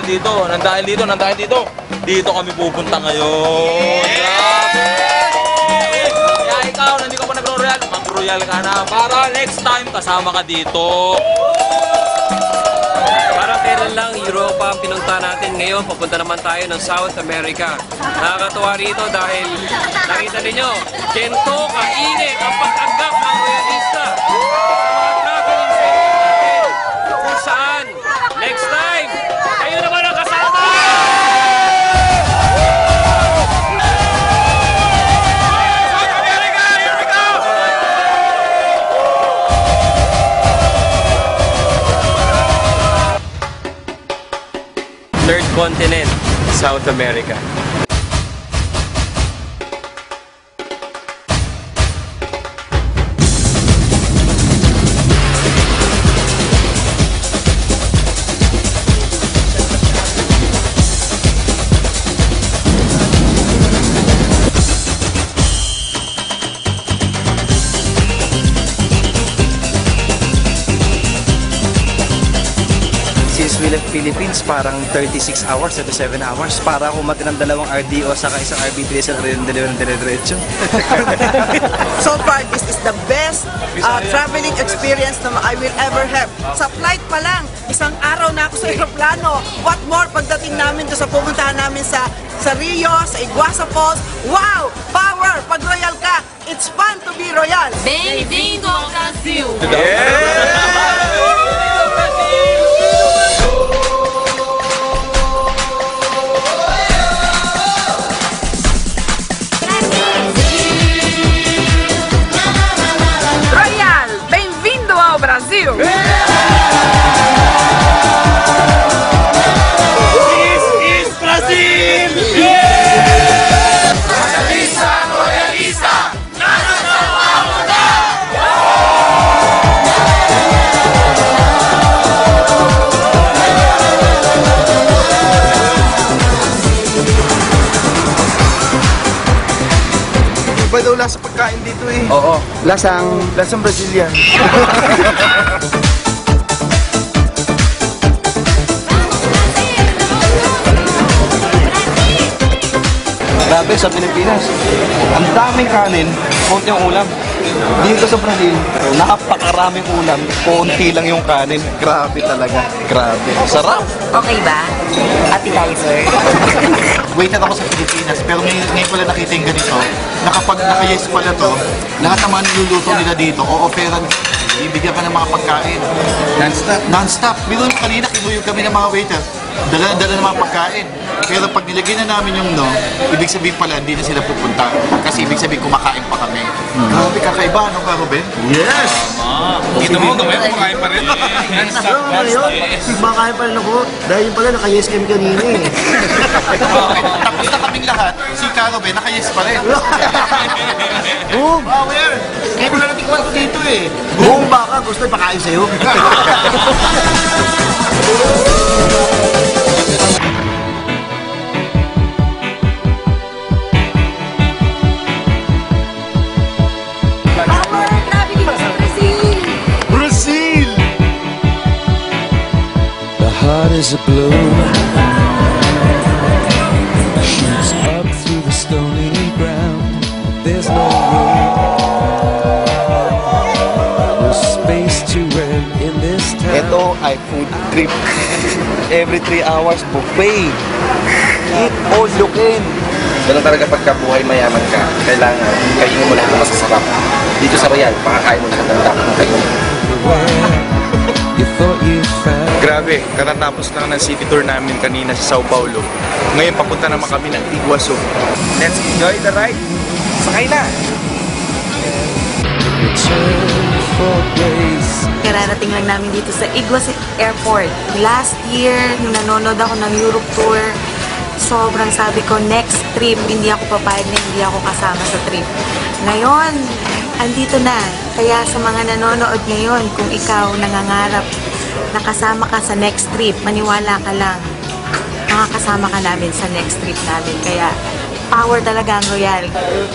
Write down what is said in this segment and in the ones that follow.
dito. Nandahil dito. Dito kami pupunta ngayon. Grabe! Kaya ikaw, hindi ka pa nagro-royal, mag-royal ka na para next time kasama ka dito. Parang kailan lang Europa ang pinunta natin, ngayon papunta naman tayo ng South America. Nakakatuwa rito dahil nakita ninyo, gento kainit ang pagtanggap ng royalista. Mga traveling sa natin kung saan next time kayo naman ang kasama! South America! Here we go! Third continent, South America. Since we left Philippines, parang 36 hours, 37 hours. Para ako ng dalawang RDO saka isang RB3 sa dire-diretso. So far, this is the best traveling experience na I will ever have. Sa flight pa lang, isang araw na ako sa aeroplano. What more pagdating namin doon sa pumuntahan namin sa Rio, sa Iguazu Falls. Wow! Power! Pag royal ka, it's fun to be royal! Bem-vindo ao Brasil! Royal! Bem-vindo ao Brasil! Iba daw lasa pagkain dito eh. Oo, lasang Brazilian. Grabe sa Pilipinas, ang daming kanin, konti ang ulam. Dito sa Brazil, napakaraming ulam, konti lang yung kanin. Grabe talaga, grabe. Sarap! Okay ba? Appetizer? Waited ako sa Pilipinas, pero ngayon pala nakita yung ganito, na kapag naka-yes pala to, lahat ng mga niluluto nila dito, o-offeran, ibigyan ka ng mga pagkain. Non-stop? Non-stop. Biro mo kanina, kinuyog kami ng mga waiter. Dala ng mga pagkain. Pero pag nilagay na namin yung no, ibig sabihin pala, hindi na sila pupunta. Kasi ibig sabihin, kumakain pa kami. Grabe, kakaiba, ano ka, Ruben? Yes! Dito mo, kumakain pa rin. Non-stop. Kumakain pa rin ako. Dahil pala naka-yes kami kanina eh. Tapos na kaming lahat, si Ruben, naka-yes pa rin. Boom! Power! Ngayon ko lang natikman ko dito eh. Buong baka gusto ipakain sa'yo. Power traveling sa Brazil! Brazil! The heart is a blue, shoots up through the stony ground. There's no room, no space to rent in this town. Ito ay food trip. Every 3 hours buffet. Eat all you can. Ganun talaga pagka buhay mayaman ka, kailangan kainin mo lahat ng masasarap. Dito sa Royal, makakain mo lahat ng dapat ng kainin. You thought you found Grabe, katatapos lang ng city tour namin kanina sa Sao Paulo. Ngayon papunta naman kami ng Iguazu. Let's enjoy the ride. Sakay na! return for grace. Kararating lang namin dito sa Iguazu Airport. Last year, nung nanonood ako ng Europe Tour, sobrang sabi ko, next trip, hindi ako papayag na hindi ako kasama sa trip. Ngayon, andito na. Kaya sa mga nanonood ngayon, kung ikaw nangangarap na kasama ka sa next trip, maniwala ka lang, makakasama ka namin sa next trip namin. Kaya, power talaga ang Royal.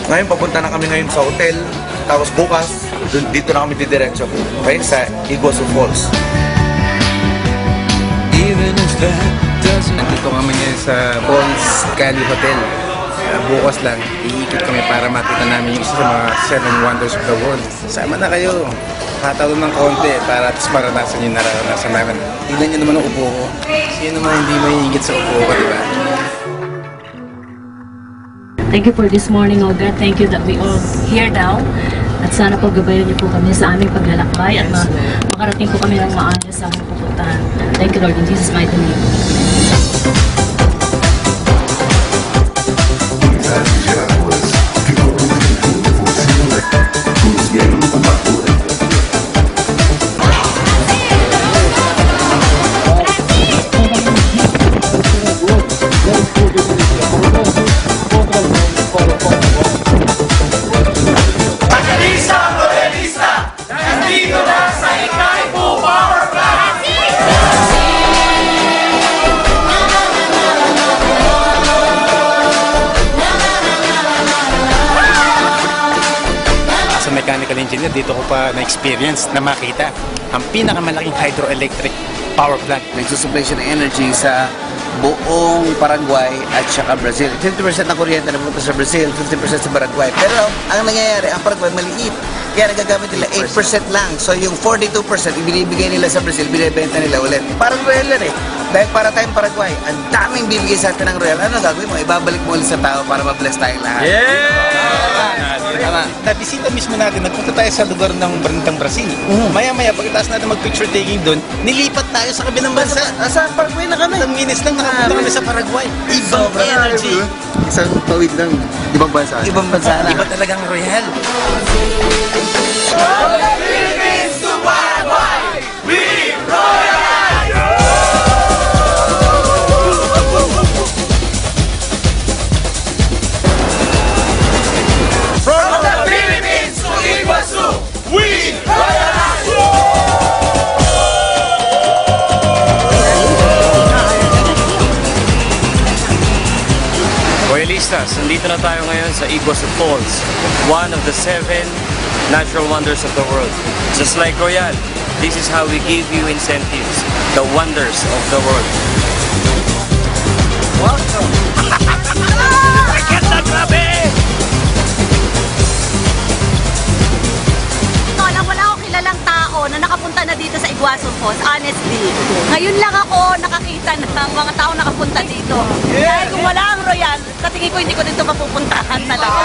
Ngayon papunta na kami ngayon sa hotel. Tapos bukas, dito na kami didiretso. Okay? Sa Iguazu Falls. Even if that Nandito kami ngayon sa Falls Cali Hotel. Bukas lang, iikot kami para makita namin yung isa sa mga 7 wonders of the world. Sama na kayo. Hatalo ng konti para at least maranasan yung nararanasan namin. Tignan nyo naman ang upo ko. Sino naman hindi mahihigit sa upo ko, di ba? Thank you for this morning, O God. Thank you that we all here now. At sana po gabayan niyo po kami sa aming paglalakbay at makarating po kami ng maayos sa aming pupuntahan. Thank you, Lord. In Jesus' mighty name. Mechanical engineer, dito ko pa na-experience na makita ang pinakamalaking hydroelectric power plant. Nagsusupply siya ng energy sa buong Paraguay at saka Brazil. 50% ng kuryente na pumunta sa Brazil, 50% sa Paraguay. Pero ang nangyayari, ang Paraguay maliit. Kaya nagagamit nila 8% lang. So yung 42% ibinibigay nila sa Brazil, binibenta nila ulit. Parang Royal yan eh. Dahil para tayong Paraguay, ang daming bibigay sa atin ng Royal. Ano gagawin mo? Ibabalik mo ulit sa tao para ma-bless tayong lahat. Nabisita mismo natin, nagpunta tayo sa lugar ng Bandang Brazil. Maya-maya, pagkatapos natin mag-picture taking doon, nilipat tayo sa kabilang bansa. Nasa Paraguay na kami. Ilang minutes lang nakapunta kami sa Paraguay. Ibang energy. Isang tawid lang. Ibang bansa. Ibang bansa na. Iba talagang Royal. Philippines to Paraguay! We Royal! From the Philippines to Iguazu, we Royal! Royalistas, nandito na tayo ngayon sa Iguazu Falls, one of the 7 natural wonders of the world. Just like Royal, this is how we give you incentives, the wonders of the world. Welcome! Wala akong kilalang tao na nakapunta na dito sa Iguazu Falls, honestly. Ngayon lang ako nakakita ng mga tao nakapunta dito. Dahil kung wala ang Royal, sa tingin ko hindi ko dito mapupuntahan talaga.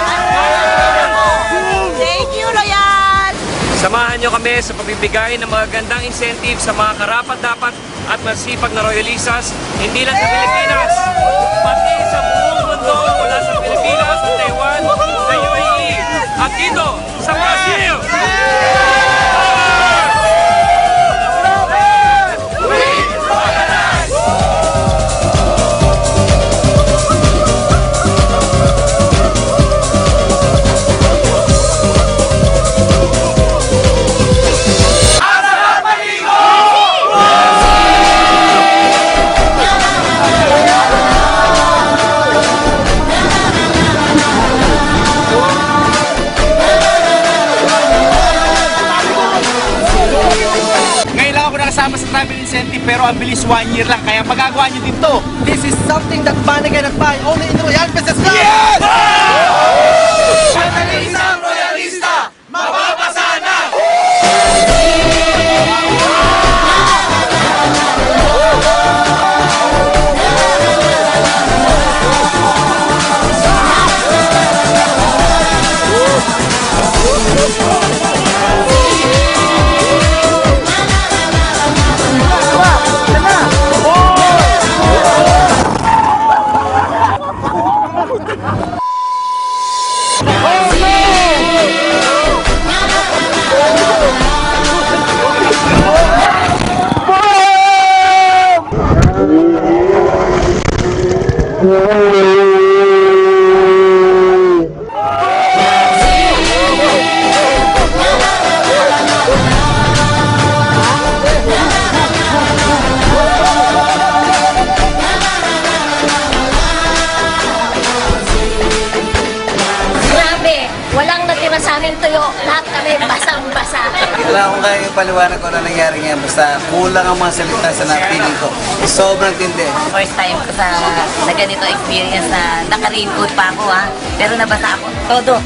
Thank you, Royal! Samahan nyo kami sa pagbibigay ng mga gandang incentive sa mga karapat-dapat at masipag na Royalistas, hindi lang sa Pilipinas, pati sa buong mundo, mula sa Pilipinas, sa Taiwan, sa UAE, at dito sa Brazil! Kasama sa travel incentive pero ang bilis 1 year lang kaya magagawa nyo din to. This is something that money cannot buy. Only in Royal Business Club! Yes! Isang Royalista, mapapasa na! Wala akong kaya ipaliwanag ko na nangyari ngayon. Basta kulang ang mga salita sa napiling ko. Sobrang tindi. First time ko na ganito experience na naka-raincoat pa ako ha. Pero nabasa ako. Todo.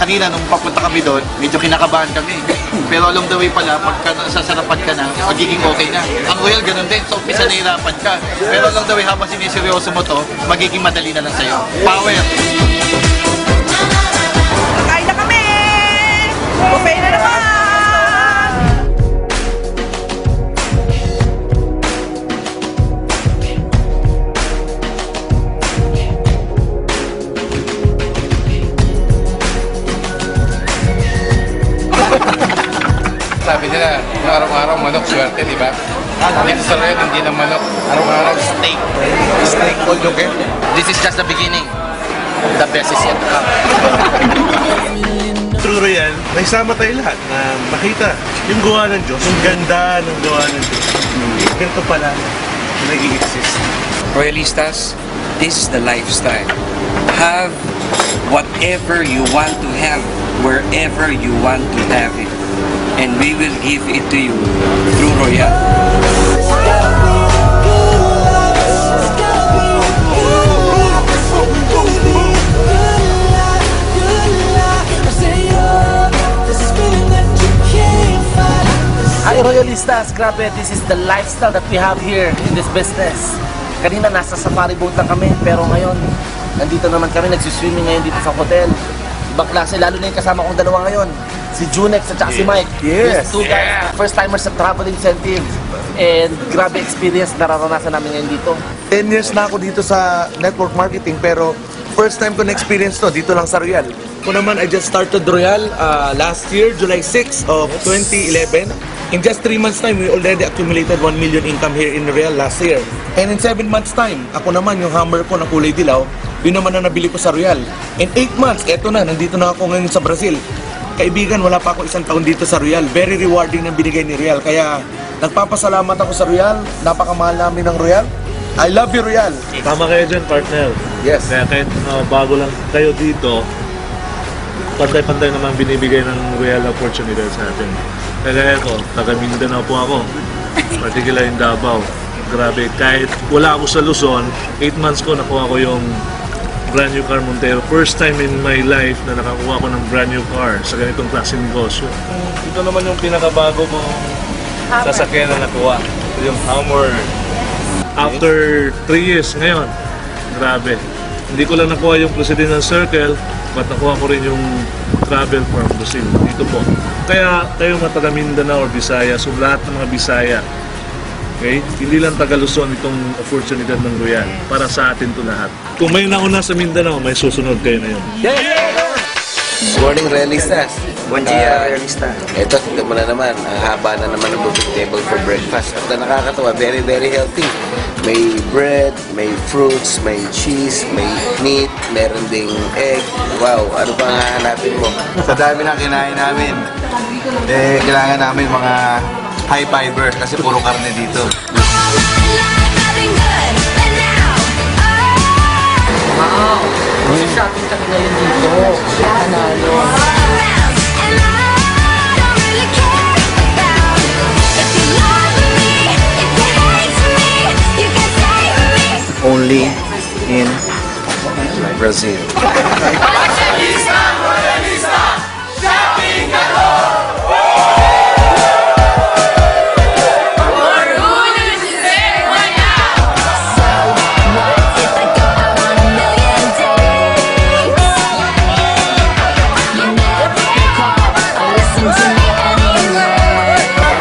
Kanina nung papunta kami doon, medyo kinakabahan kami. Pero along the way pala, pagka sasarapan ka na, magiging okay na. Ang Royal ganun din, so umpisa nahirapan ka. Pero along the way, habang siniseryoso mo to, magiging madali na lang sa'yo. Power! Kain na kami! Buffet na naman! Sabi nila, araw-araw manok, swerte, di ba? Dito sa Royal, hindi na manok. Araw-araw, steak. Steak, all okay? This is just the beginning. The best is yet to come. True Royal, naisama tayo lahat na makita yung gawa ng Diyos, yung ganda ng gawa ng Diyos. Ganito pala nag-i-exist. Royalistas, this is the lifestyle. Have whatever you want to have, wherever you want to have it. And we will give it to you through Royal. Hi Royalistas, grabe, this is the lifestyle that we have here in this business. Kanina nasa safari boat lang kami, pero ngayon nandito naman kami, nagsiswimming ngayon dito sa hotel. Ibang klase, lalo na yung kasama kong dalawa ngayon, si Junex at saka si Mike. Yes. These two guys, first timers sa travel incentive. And grabe experience nararanasan namin ngayon dito. 10 years na ako dito sa network marketing, pero first time ko na-experience to dito lang sa Royal. Ako naman, I just started Royal last year, July 6 of 2011. In just 3 months time, we already accumulated 1 million income here in Royal last year. And in 7 months time, ako naman yung hammer ko na kulay dilaw, yun naman na nabili ko sa Royal. In 8 months, eto na, nandito na ako ngayon sa Brazil. Kaibigan, wala pa ako 1 taon dito sa Royal. Very rewarding na binigay ni Royal. Kaya nagpapasalamat ako sa Royal. Napakamahal namin ng Royal. I love you, Royal. Tama kayo dyan, partner. Yes. Kaya kahit bago lang kayo dito, pantay-pantay naman binibigay ng Royal opportunity sa atin. Kaya ito, taga Mindanao po ako. Particular in Davao. Grabe, kahit wala ako sa Luzon, 8 months ko nakuha ko yung brand new car Montero. First time in my life na nakakuha ko ng brand new car sa ganitong klaseng negosyo. Ito naman yung pinakabago kong sasakyan na nakuha. Yung Hummer. After 3 years ngayon, grabe. Hindi ko lang nakuha yung Presidential Circle, but nakuha ko rin yung travel from Brazil. Dito po. Kaya tayo mga taga Mindanao or Bisaya, so lahat ng mga Bisaya, okay? Hindi lang taga Luzon itong oportunidad ng Royal. Para sa atin to lahat. Kung may nauna sa Mindanao, may susunod kayo na yun. Morning, Royalistas. Buen dia, Royalista. Ito, tignan mo na naman. Ang haba na naman ng buffet table for breakfast. At nakakatawa, very, very healthy. May bread, may fruits, may cheese, may meat, meron ding egg. Wow, ano pa nga hanapin mo? Sa dami ng kinain namin, kailangan namin mga high fiber kasi puro karne dito. Wow! Shopping kami ngayon dito. Panalo. Only in Brazil.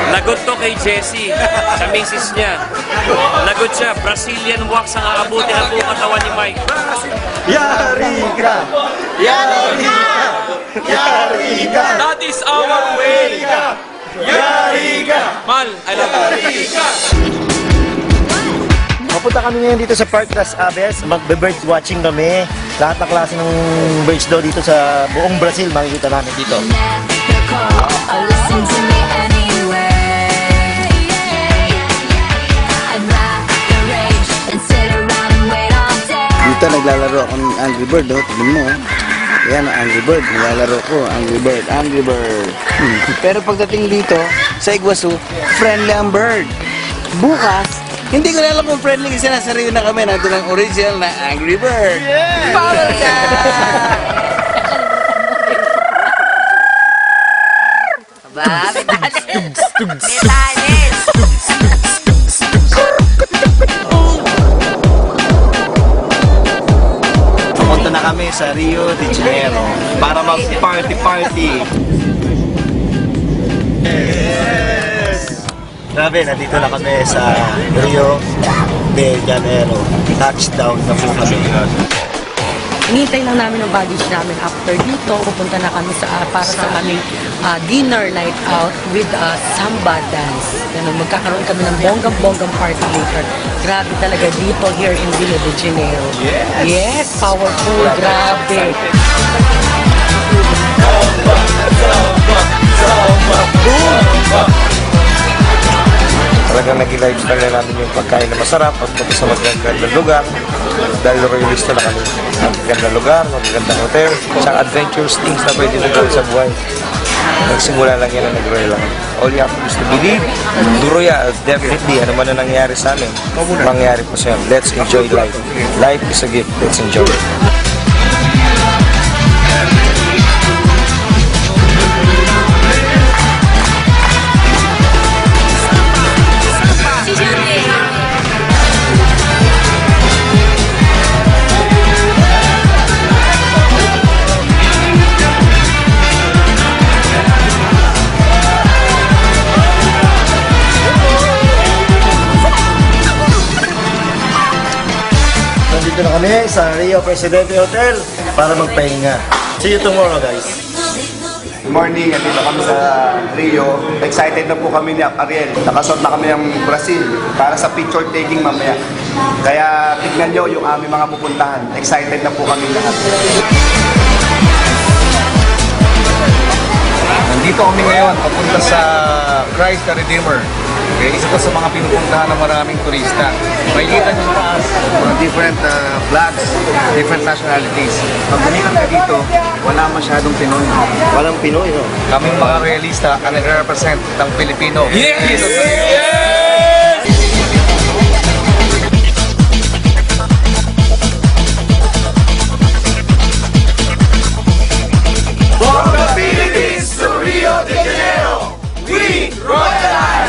Lagot to kay Jessie, sa misis niya. Lagot siya, Brazilian wax ang aabuti ang buong katawan ni Mike. Yari ka! Yari ka! Yari ka! That is our way! Yari ka! Mal, I love you. Mapunta kami ngayon dito sa Park Las Aves. Magbe-birds watching kami. Lahat na klase ng birds daw dito sa buong Brazil makikita namin dito. Dito naglalaro ako ng Angry Bird, oh. Tignan mo, oh. Yan ang Angry Bird. Nilalaro ko, Angry Bird, Angry Bird. Pero pagdating dito, sa Iguazu, friendly ang bird. Bukas, hindi ko na alam kung friendly kasi nasa Rio na kami. Nandun ang original na Angry Bird. Power ka! Ba, metalis! Metalis! Pumunta na kami sa Rio de Janeiro para mag-party-party. Yes! Grabe, nandito na kami sa Rio de Janeiro. Touchdown na po kami. Hinihintay lang namin ang baggage namin. After dito, pupunta na kami para sa aming dinner night out with samba dance. Ganun, magkakaroon kami ng bonggang-bonggang party later. Grabe talaga dito here in Rio de Janeiro. Yes, powerful, grabe. Talagang naging lifestyle na namin yung pagkain na masarap at punta sa magagandang lugar dahil royalista na kami. Magagandang lugar, magagandang hotel, isang adventurous things na pwede na gawin sa buhay. Nagsimula lang yan na nag-royal lang. All you have to do is to believe, do royal, definitely, ano man na nangyari sa amin, mangyari po sa amin. Let's enjoy life. Life is a gift. Let's enjoy it. Nandito na kami sa Rio Presidente Hotel para magpahinga. See you tomorrow, guys. Good morning, andito kami sa Rio. Excited na po kami ni Ariel. Nakasuot na kami ng Brazil para sa picture taking mamaya. Kaya tignan nyo yung aming mga pupuntahan. Excited na po kami lahat. Nandito kami ngayon papunta sa Christ the Redeemer. Okay, isa to sa mga pinupuntahan ng maraming turista. Makikita nyo sa taas, mga different flags, different nationalities. Pag bumikan ka dito, wala masyadong Pinoy. Walang Pinoy, no? Kaming mga realista ang nagre-represent ng Pilipino. Yes! From the Philippines to Rio de Janeiro, we royalize!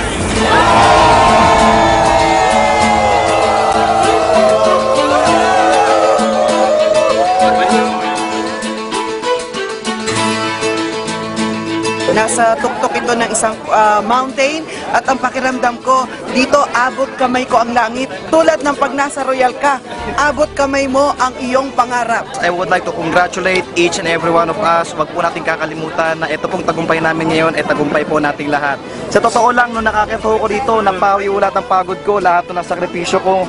Nasa tuktok ito ng isang mountain at ang pakiramdam ko, dito abot kamay ko ang langit. Tulad ng pag nasa royal ka, abot kamay mo ang iyong pangarap. I would like to congratulate each and every one of us. Huwag po natin kakalimutan na ito pong tagumpay namin ngayon ay tagumpay po nating lahat. Sa totoo lang, nung nakakita ko dito, napawi lahat ng pagod ko, lahat ng sakripisyo ko,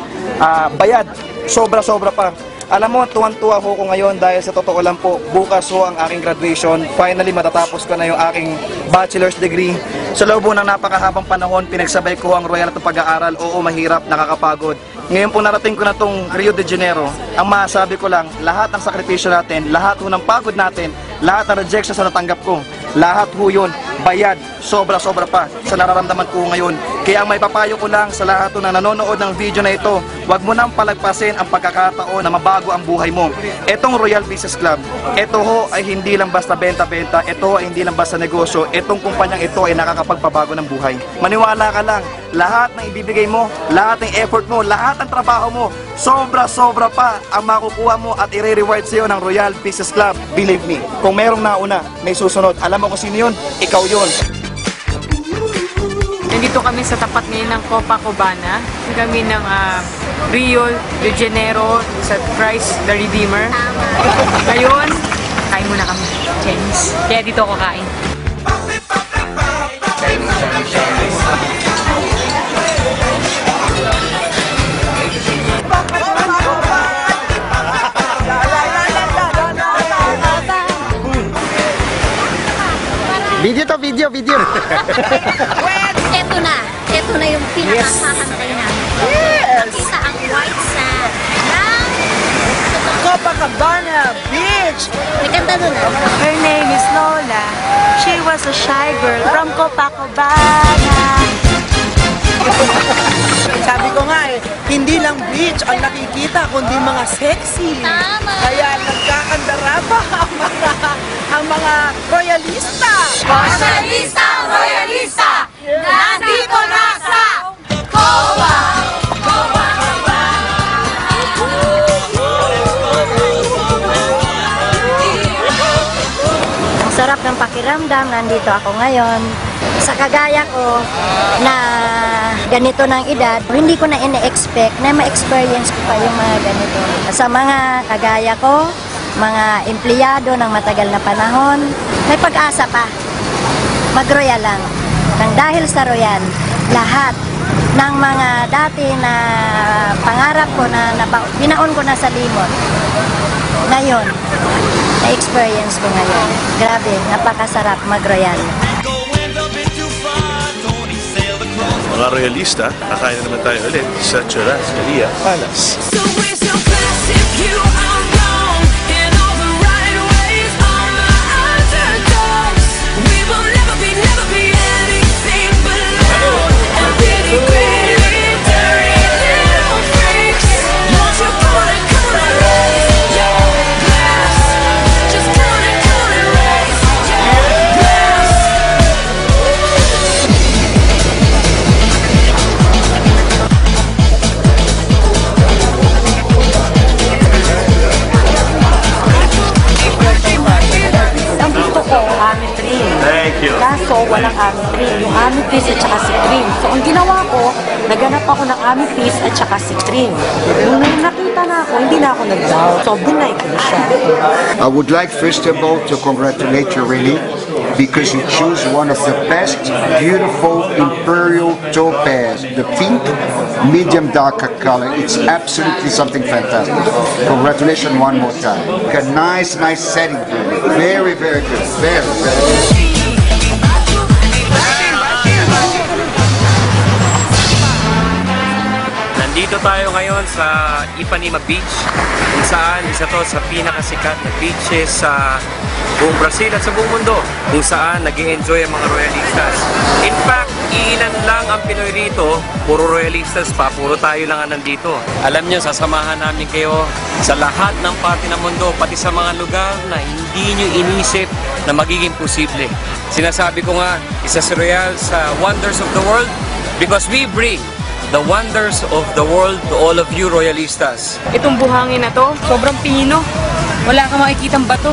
bayad, sobra-sobra pa. Alam mo, tuwan-tuwa ko ngayon dahil sa totoo lang po, bukas ho ang aking graduation. Finally, matatapos ko na yung aking bachelor's degree. Sa loob ng napakahabang panahon, pinagsabay ko ang royal at pag-aaral. Oo, mahirap, nakakapagod. Ngayon po narating ko na itong Rio de Janeiro. Ang masasabi ko lang, lahat ng sakripisyo natin, lahat ho ng pagod natin, lahat ng rejections na natanggap ko, lahat ho yun, bayad, sobra-sobra pa sa nararamdaman ko ngayon. Kaya ang may papayo ko lang sa lahat na nanonood ng video na ito, huwag mo nang palagpasin ang pagkakataon na mabago ang buhay mo. Itong Royal Business Club, ito ho ay hindi lang basta benta-benta, ito ay hindi lang basta negosyo, itong kumpanyang ito ay nakakapagpabago ng buhay. Maniwala ka lang, lahat ng ibibigay mo, lahat ng effort mo, lahat ng trabaho mo, sobra-sobra pa ang makukuha mo at i-reward sa iyo ng Royal Business Club. Believe me, kung merong nauna, may susunod. Alam mo kung sino yun? Ikaw yun. Nandito kami sa tapat ngayon ng Copacabana. Kami ng Rio de Janeiro sa Christ the Redeemer. Ngayon, kain muna kami. Chinese. Kaya dito ako kain. Video to, video. Ito na yung pinakakahantay namin. Yes! Nakita ang white sand ng Copacabana Beach. Her name is Lola. She was a shy girl from Copacabana. Sabi ko nga hindi lang beach ang nakikita, kundi mga sexy. Kaya nagkakandara pa ang mga royalista. Royalista, royalista, nandito na sa Copa! Ang sarap ng pakiramdam, nandito ako ngayon. Sa kagaya ko na ganito ng edad, hindi ko na ine-expect na ma-experience ko pa yung mga ganito. Sa mga kagaya ko, mga empleyado ng matagal na panahon, may pag-asa pa. Mag-royal lang. Nang dahil sa royal, lahat ng mga dati na pangarap ko na binaon ko na sa limot. Ngayon, na-experience ko ngayon. Grabe, napakasarap mag-royal. Mga royalista, kakain na naman tayo ulit sa Churrascaria Palace. Kaso, walang amethyst. Yung amethyst at saka si cream. So, ang ginawa ko, naganap ako ng amethyst at saka si cream. Nung nakita na ako, hindi na ako nag-doubt. So, binay ko na siya. I would like first of all to congratulate you really because you choose one of the best beautiful imperial topaz, the pink medium darker color. It's absolutely something fantastic. Congratulations one more time. Got nice setting really. Very good. Very good. Nandito tayo ngayon sa Ipanema Beach, kung saan isa to sa pinakasikat na beaches sa buong Brazil at sa buong mundo, kung saan nag-i-enjoy ang mga royalistas. In fact, iilan lang ang Pinoy rito, puro royalistas pa, puro tayo lang ang nandito. Alam nyo, sasamahan namin kayo sa lahat ng parte ng mundo, pati sa mga lugar na hindi nyo inisip na magiging posible. Sinasabi ko nga, isa si Royal sa Wonders of the World because we bring the wonders of the world to all of you royalistas. Itong buhangin na to, sobrang pino. Wala kang makikitang bato.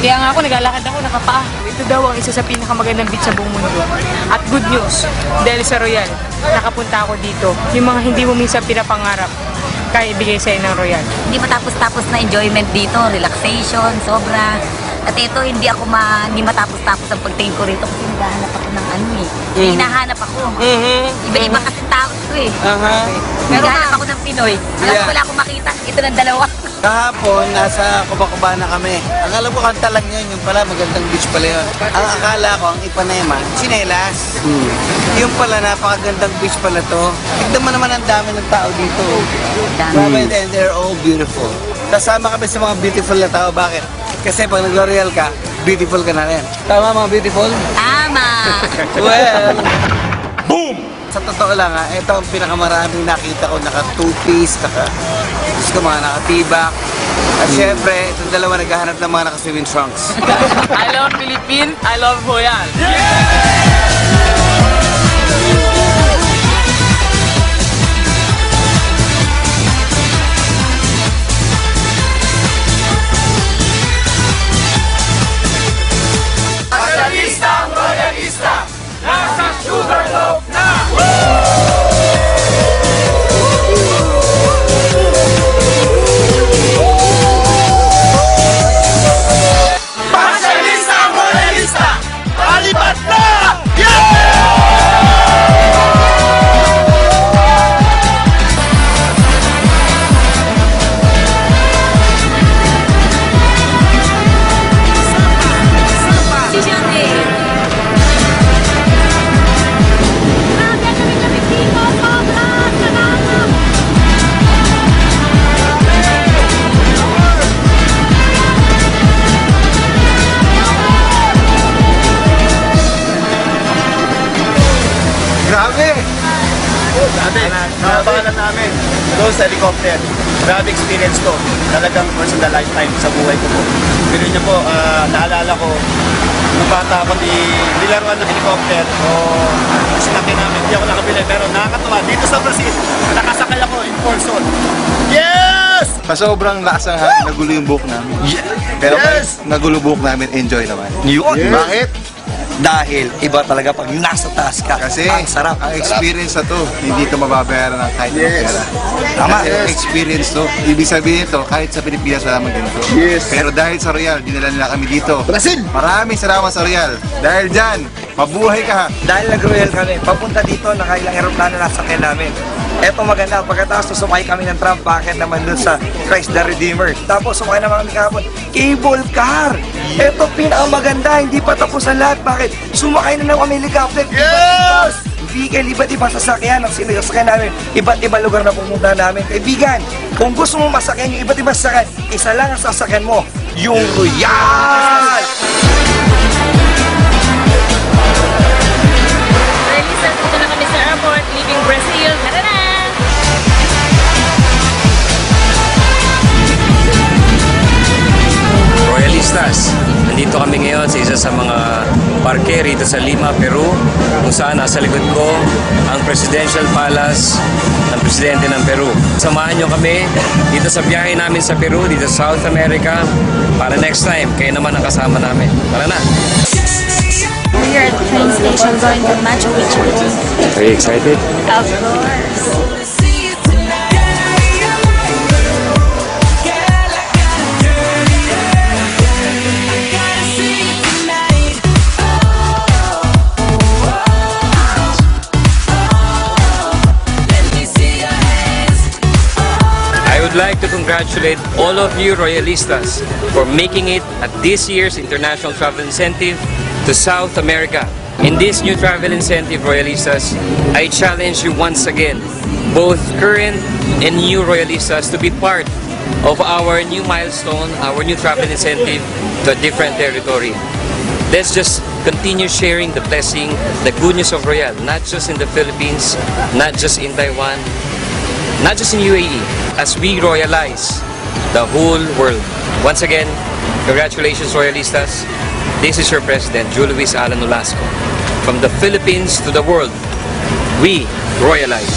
Kaya nga ako, naglalakad ako, nakapaa. Ito daw ang isa sa pinakamagandang beach sa buong mundo. At good news, dahil sa Royal, nakapunta ako dito. Yung mga hindi mo minsan pinapangarap, kaya ibigay sa'yo ng Royal. Hindi matapos-tapos na enjoyment dito, relaxation, sobra. At ito, hindi matapos-tapos ang pagtingin ko rito kasi naghahanap ako ng ano eh. May hinahanap ako. Iba-iba kasi tao ito eh. Naghahanap ako ng Pinoy. Alam ko wala akong makita. Ito ng dalawa. Kahapon, nasa Copacabana kami. Ang alam ko, kanta lang yun. Yung pala, magandang beach pala yun. Ang akala ko, ang Ipanema, Chinelas. Yung pala, napakagandang beach pala to. Tignan mo naman ang dami ng tao dito. And they're all beautiful. Kasama kami sa mga beautiful na tao. Bakit? Kasi pag nag-L'Oreal ka, beautiful ka na rin. Tama mga beautiful? Tama! Well, boom! Sa totoo lang ha, ito ang pinakamaraming nakita ko, naka two-piece, mga nakatibak. At syempre, itong dalawa naghahanap ng mga naka-swimming trunks. I love Philippines, I love Royal. Royalista, nasa Sugarloaf na! Pasyalista, royalista, palipat na! Yeah! Grabe! Dati, nabalan namin doon sa helicopter. Grabe experience to. Talagang once in a lifetime sa buhay ko po. Pero niyo po, naalala ko, nung bata ako, nilaruan ng helicopter o sinakyan namin, hindi ako nakabili. Pero nakakatuwa, dito sa Brazil, nakasakay ako in person. Yes! Sa sobrang lakas ng hangin, nagulo yung buhok namin. Pero nagulo buhok namin, enjoy naman. Yun. Bakit? Dahil iba talaga pag nasa taas ka. Kasi ang sarap. ang experience na to, hindi to mababayaran ng kahit anong pera. Tama. Kasi experience to. Ibig sabihin to, kahit sa Pilipinas wala man ganito. Yes. Pero dahil sa Royal, dinala nila kami dito. Brazil! Maraming salamat sa Royal. Dahil dyan, mabuhay ka. Dahil nag-royal kami, papunta dito, nakailang aeroplano na sakyan namin. Eto maganda, pagkatapos sumakay kami ng tram, bakit naman dun sa Christ the Redeemer. Tapos sumakay naman kami kahapon, cable car. Eto pinakamaganda, hindi pa tapos ang lahat. Bakit? Sumakay na kami helicopter. Yes! Vehicle, iba't ibang sasakyan ang sinasakyan namin. Iba't ibang lugar na pumunta namin. Kaibigan, kung gusto mo masakyan yung iba't ibang sasakyan, isa lang ang sasakyan mo, yung Royal! Royalistas, dito na kami sa airport, leaving Brazil. Tara na! Royalistas, nandito kami ngayon sa isa sa mga parke rito sa Lima, Peru, kung saan nasa likod ko ang Presidential Palace ng Presidente ng Peru. Samahan nyo kami dito sa biyahe namin sa Peru, dito sa South America, para next time, kayo naman ang kasama namin. Tara na! We're here at the train station going to Machu Picchu. Are you excited? Of course. I would like to congratulate all of you Royalistas for making it at this year's International Travel Incentive to South America. In this new travel incentive, Royalistas, I challenge you once again, both current and new Royalistas, to be part of our new milestone, our new travel incentive to a different territory. Let's just continue sharing the blessing, the good news of Royal, not just in the Philippines, not just in Taiwan, not just in UAE, as we royalize the whole world. Once again, congratulations Royalistas. This is your President, Julio Luis Alan Nolasco. From the Philippines to the world, we royalize.